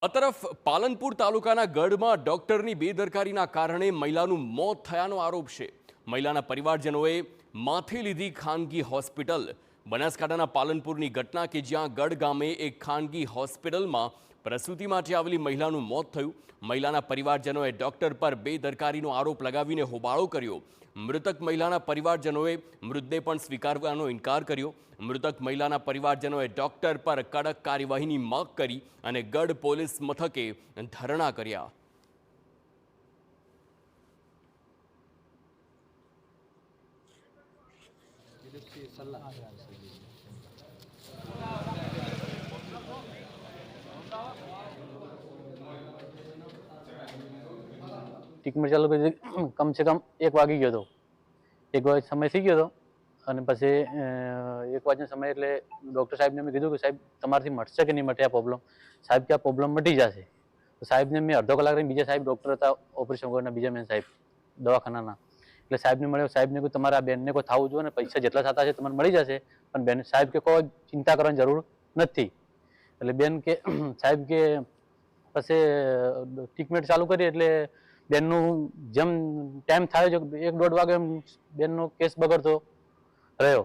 આ તરફ પાલનપુર તાલુકાના ગઢમાં ડોક્ટરની બેદરકારીના કારણે મહિલાનું મોત થયાનો આરોપ છે। મહિલાના પરિવારજનોએ માથે લીધી ખાનગી હોસ્પિટલ। બનાસકાંઠાના પાલનપુરની ઘટના કે જ્યાં ગઢ ગામે એક ખાનગી હોસ્પિટલમાં પ્રસૂતિ માટે આવેલી મહિલાનું મોત થયું। મહિલાના પરિવારજનોએ ડોક્ટર પર બેદરકારીનો આરોપ લગાવીને હોબાળો કર્યો। મૃતક મહિલાના પરિવારજનોએ મૃતદેહ પણ સ્વીકારવાનો ઇનકાર કર્યો। મૃતક મહિલાના પરિવારજનોએ ડોક્ટર પર કડક કાર્યવાહીની માંગ કરી અને ગઢ પોલીસ મથકે ધરણા કર્યા। ट्रीटमेंट चालू કરી कम से कम 1 વાગી ગયો હતો। 1 વાગે સમય થઈ ગયો હતો અને પછી 1 વાગ્યાનો સમય એટલે ડૉક્ટર સાહેબને મેં કીધું કે સાહેબ તમારાથી મટશે કે નહીં મટે આ પ્રોબ્લેમ? સાહેબ કે આ પ્રોબ્લેમ મટી જશે। તો સાહેબને મેં અડધો કલાક રહીને બીજા સાહેબ ડૉક્ટર હતા ઓપરેશન કરવાના બીજા મેન સાહેબ દવાખાનાના, એટલે સાહેબને મળ્યો। સાહેબને કહ્યું તમારે આ બેનને કોઈ થવું જોઈએ ને પૈસા જેટલા થતા છે તમારે મળી જશે, પણ બેન સાહેબ કે કોઈ ચિંતા કરવાની જરૂર નથી। એટલે બેન કે સાહેબ કે પછી ટ્રીટમેન્ટ ચાલુ કરી એટલે બેનનું જેમ ટાઈમ થાય છે 1-1.5 વાગે બેનનો કેસ બગડતો રહ્યો।